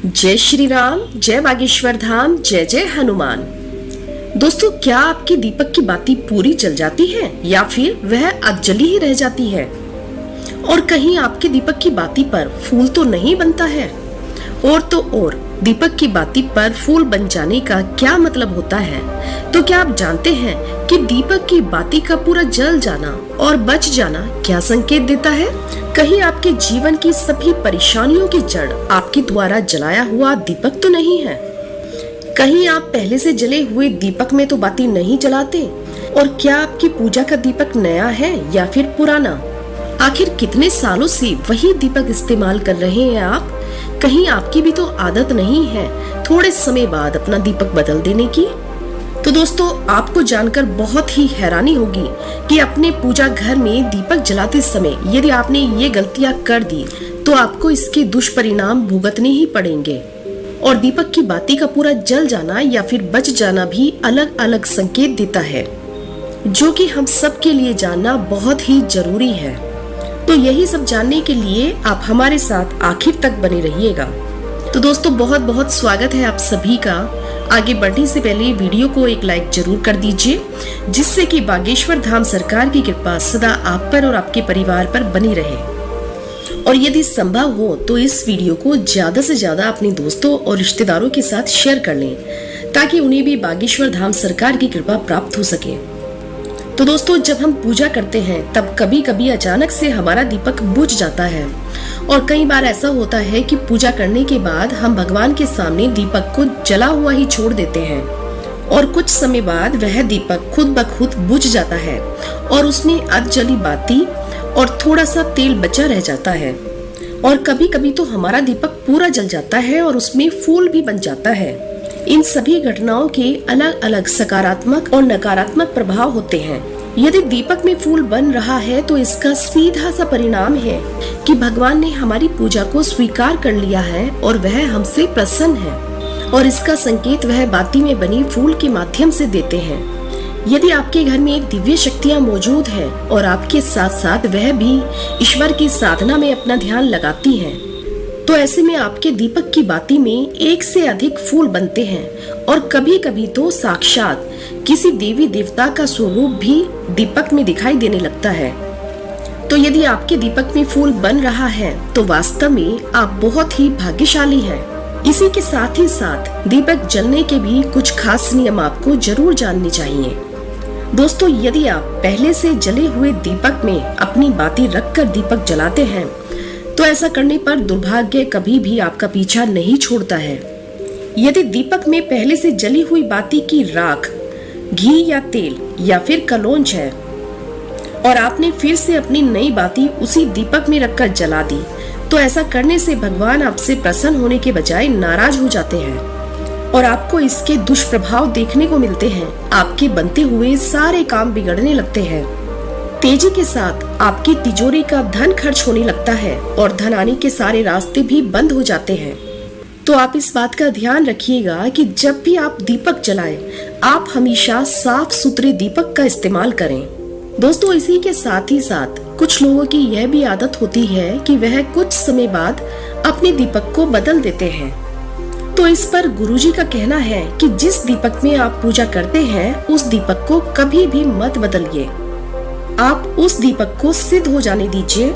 जय श्री राम, जय बागेश्वर धाम, जय जय हनुमान। दोस्तों, क्या आपके दीपक की बाती पूरी जल जाती है या फिर वह अधजली ही रह जाती है? और कहीं आपके दीपक की बाती पर फूल तो नहीं बनता है? और तो और दीपक की बाती पर फूल बन जाने का क्या मतलब होता है? तो क्या आप जानते हैं कि दीपक की बाती का पूरा जल जाना और बच जाना क्या संकेत देता है? कहीं आपके जीवन की सभी परेशानियों की जड़ आपके द्वारा जलाया हुआ दीपक तो नहीं है? कहीं आप पहले से जले हुए दीपक में तो बाती नहीं जलाते? और क्या आपकी पूजा का दीपक नया है या फिर पुराना? आखिर कितने सालों से वही दीपक इस्तेमाल कर रहे हैं आप? कहीं आपकी भी तो आदत नहीं है थोड़े समय बाद अपना दीपक बदल देने की? तो दोस्तों, आपको जानकर बहुत ही हैरानी होगी कि अपने पूजा घर में दीपक जलाते समय यदि आपने ये गलतियां कर दी तो आपको इसके दुष्परिणाम भुगतने ही पड़ेंगे। और दीपक की बाती का पूरा जल जाना या फिर बच जाना भी अलग अलग संकेत देता है, जो कि हम सब के लिए जानना बहुत ही जरूरी है। तो यही सब जानने के लिए आप हमारे साथ आखिर तक बने रहिएगा। तो दोस्तों, बहुत बहुत स्वागत है आप सभी का। आगे बढ़ने से पहले वीडियो को एक लाइक जरूर कर दीजिए, जिससे कि बागेश्वर धाम सरकार की कृपा सदा आप पर और आपके परिवार पर बनी रहे। और यदि संभव हो तो इस वीडियो को ज्यादा से ज्यादा अपने दोस्तों और रिश्तेदारों के साथ शेयर कर लें, ताकि उन्हें भी बागेश्वर धाम सरकार की कृपा प्राप्त हो सके। तो दोस्तों, जब हम पूजा करते हैं तब कभी कभी अचानक से हमारा दीपक बुझ जाता है। और कई बार ऐसा होता है कि पूजा करने के बाद हम भगवान के सामने दीपक को जला हुआ ही छोड़ देते हैं और कुछ समय बाद वह दीपक खुद ब खुद बुझ जाता है और उसमें अधजली बाती और थोड़ा सा तेल बचा रह जाता है। और कभी कभी तो हमारा दीपक पूरा जल जाता है और उसमें फूल भी बन जाता है। इन सभी घटनाओं के अलग अलग सकारात्मक और नकारात्मक प्रभाव होते हैं। यदि दीपक में फूल बन रहा है तो इसका सीधा सा परिणाम है कि भगवान ने हमारी पूजा को स्वीकार कर लिया है और वह हमसे प्रसन्न है, और इसका संकेत वह बाती में बनी फूल के माध्यम से देते हैं। यदि आपके घर में एक दिव्य शक्तियाँ मौजूद है और आपके साथ साथ वह भी ईश्वर की साधना में अपना ध्यान लगाती हैं, तो ऐसे में आपके दीपक की बाती में एक से अधिक फूल बनते हैं और कभी कभी तो साक्षात किसी देवी देवता का स्वरूप भी दीपक में दिखाई देने लगता है। तो यदि आपके दीपक में फूल बन रहा है तो वास्तव में आप बहुत ही भाग्यशाली हैं। इसी के साथ ही साथ दीपक जलने के भी कुछ खास नियम आपको जरूर जानने चाहिए। दोस्तों, यदि आप पहले से जले हुए दीपक में अपनी बाती रखकर दीपक जलाते हैं तो ऐसा करने पर दुर्भाग्य कभी भी आपका पीछा नहीं छोड़ता है। यदि दीपक में पहले से जली हुई बाती की राख, घी या तेल या फिर कलौंज है और आपने फिर से अपनी नई बाती उसी दीपक में रखकर जला दी, तो ऐसा करने से भगवान आपसे प्रसन्न होने के बजाय नाराज हो जाते हैं और आपको इसके दुष्प्रभाव देखने को मिलते हैं। आपके बनते हुए सारे काम बिगड़ने लगते हैं। तेजी के साथ आपकी तिजोरी का धन खर्च होने लगता है और धन आने के सारे रास्ते भी बंद हो जाते हैं। तो आप इस बात का ध्यान रखिएगा कि जब भी आप दीपक जलाएं, आप हमेशा साफ सुथरे दीपक का इस्तेमाल करें। दोस्तों, इसी के साथ ही साथ कुछ लोगों की यह भी आदत होती है कि वह कुछ समय बाद अपने दीपक को बदल देते हैं। तो इस पर गुरुजी का कहना है कि जिस दीपक में आप पूजा करते हैं उस दीपक को कभी भी मत बदलिए। आप उस दीपक को सिद्ध हो जाने दीजिए।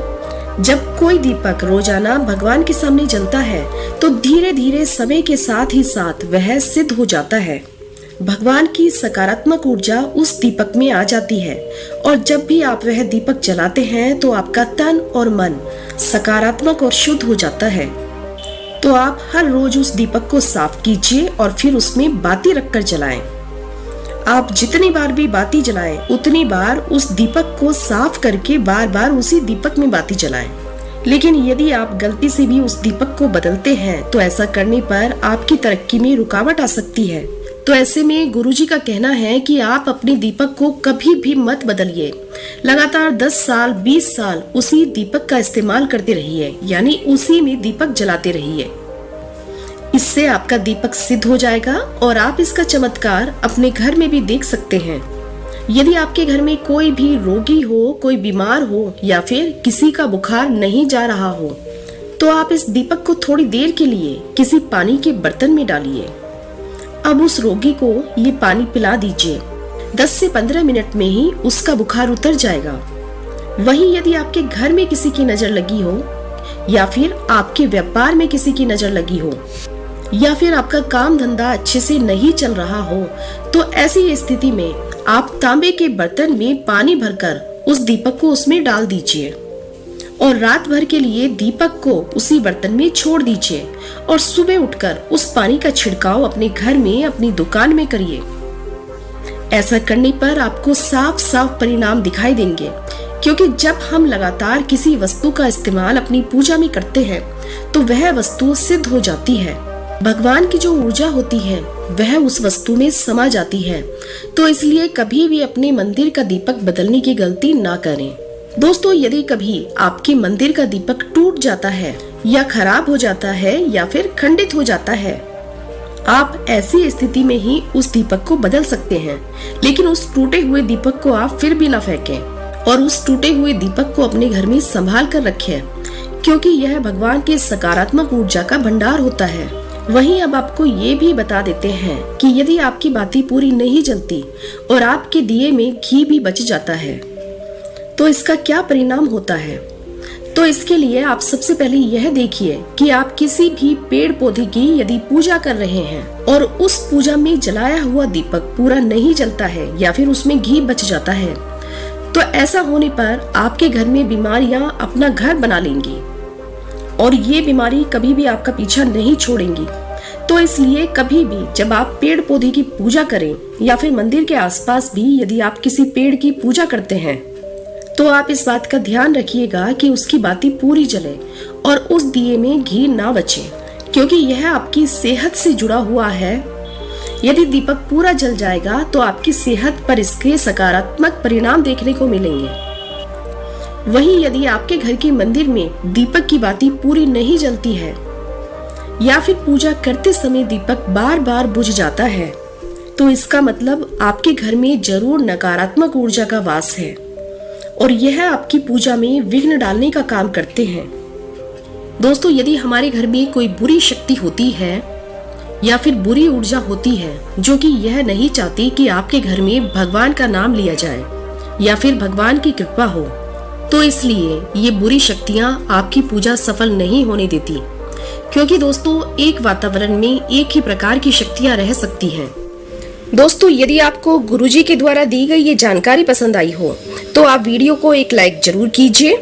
जब कोई दीपक रोजाना भगवान के सामने जलता है तो धीरे धीरे समय के साथ ही साथ वह सिद्ध हो जाता है। भगवान की सकारात्मक ऊर्जा उस दीपक में आ जाती है और जब भी आप वह दीपक जलाते हैं तो आपका तन और मन सकारात्मक और शुद्ध हो जाता है। तो आप हर रोज उस दीपक को साफ कीजिए और फिर उसमें बाती रखकर जलाएं। आप जितनी बार भी बाती जलाएं, उतनी बार उस दीपक को साफ करके बार बार उसी दीपक में बाती जलाएं। लेकिन यदि आप गलती से भी उस दीपक को बदलते हैं तो ऐसा करने पर आपकी तरक्की में रुकावट आ सकती है। तो ऐसे में गुरुजी का कहना है कि आप अपने दीपक को कभी भी मत बदलिए। लगातार 10 साल 20 साल उसी दीपक का इस्तेमाल करते रहिए, यानी उसी में दीपक जलाते रहिए। इससे आपका दीपक सिद्ध हो जाएगा और आप इसका चमत्कार अपने घर में भी देख सकते हैं। यदि आपके घर में कोई भी रोगी हो, कोई बीमार हो या फिर किसी का बुखार नहीं जा रहा हो, तो आप इस दीपक को थोड़ी देर के लिए किसी पानी के बर्तन में डालिए। अब उस रोगी को ये पानी पिला दीजिए। 10 से 15 मिनट में ही उसका बुखार उतर जाएगा। वहीं यदि आपके घर में किसी की नजर लगी हो, या फिर आपके व्यापार में किसी की नजर लगी हो, या फिर आपका काम धंधा अच्छे से नहीं चल रहा हो, तो ऐसी स्थिति में आप तांबे के बर्तन में पानी भरकर उस दीपक को उसमें डाल दीजिए और रात भर के लिए दीपक को उसी बर्तन में छोड़ दीजिए और सुबह उठकर उस पानी का छिड़काव अपने घर में, अपनी दुकान में करिए। ऐसा करने पर आपको साफ साफ परिणाम दिखाई देंगे, क्योंकि जब हम लगातार किसी वस्तु का इस्तेमाल अपनी पूजा में करते हैं तो वह वस्तु सिद्ध हो जाती है। भगवान की जो ऊर्जा होती है वह उस वस्तु में समा जाती है। तो इसलिए कभी भी अपने मंदिर का दीपक बदलने की गलती ना करें। दोस्तों, यदि कभी आपके मंदिर का दीपक टूट जाता है या खराब हो जाता है या फिर खंडित हो जाता है, आप ऐसी स्थिति में ही उस दीपक को बदल सकते हैं। लेकिन उस टूटे हुए दीपक को आप फिर भी न फेंकें और उस टूटे हुए दीपक को अपने घर में संभाल कर रखें, क्योंकि यह भगवान के सकारात्मक ऊर्जा का भंडार होता है। वहीं अब आपको ये भी बता देते हैं कि यदि आपकी बाती पूरी नहीं जलती और आपके दिए में घी भी बच जाता है तो इसका क्या परिणाम होता है। तो इसके लिए आप सबसे पहले यह देखिए कि आप किसी भी पेड़ पौधे की यदि पूजा कर रहे हैं और उस पूजा में जलाया हुआ दीपक पूरा नहीं जलता है या फिर उसमें घी बच जाता है, तो ऐसा होने पर आपके घर में बीमारियां अपना घर बना लेंगी और ये बीमारी कभी भी आपका पीछा नहीं छोड़ेंगी। तो इसलिए कभी भी जब आप पेड़ पौधे की पूजा करें या फिर मंदिर के आसपास भी यदि आप किसी पेड़ की पूजा करते हैं, तो आप इस बात का ध्यान रखिएगा कि उसकी बाती पूरी जले और उस दिए में घी ना बचे, क्योंकि यह आपकी सेहत से जुड़ा हुआ है। यदि दीपक पूरा जल जाएगा तो आपकी सेहत पर इसके सकारात्मक परिणाम देखने को मिलेंगे। वहीं यदि आपके घर के मंदिर में दीपक की बाती पूरी नहीं जलती है या फिर पूजा करते समय दीपक बार बार बुझ जाता है, तो इसका मतलब आपके घर में जरूर नकारात्मक ऊर्जा का वास है और यह आपकी पूजा में विघ्न डालने का काम करते हैं। दोस्तों, यदि हमारे घर में कोई बुरी शक्ति होती है या फिर बुरी ऊर्जा होती है जो कि यह नहीं चाहती कि आपके घर में भगवान का नाम लिया जाए या फिर भगवान की कृपा हो, तो इसलिए ये बुरी शक्तियां आपकी पूजा सफल नहीं होने देती। क्योंकि दोस्तों, एक वातावरण में एक ही प्रकार की शक्तियां रह सकती हैं। दोस्तों, यदि आपको गुरुजी के द्वारा दी गई ये जानकारी पसंद आई हो तो आप वीडियो को एक लाइक जरूर कीजिए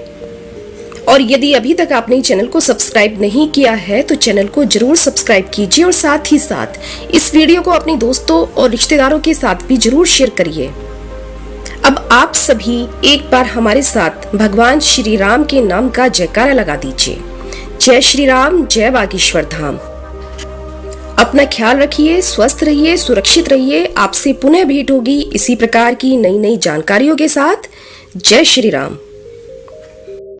और यदि अभी तक आपने चैनल को सब्सक्राइब नहीं किया है तो चैनल को जरूर सब्सक्राइब कीजिए और साथ ही साथ इस वीडियो को अपने दोस्तों और रिश्तेदारों के साथ भी जरूर शेयर करिए। अब आप सभी एक बार हमारे साथ भगवान श्री राम के नाम का जयकारा लगा दीजिए। जय श्री राम, जय बागेश्वर धाम। अपना ख्याल रखिए, स्वस्थ रहिए, सुरक्षित रहिए। आपसे पुनः भेंट होगी इसी प्रकार की नई नई जानकारियों के साथ। जय श्री राम।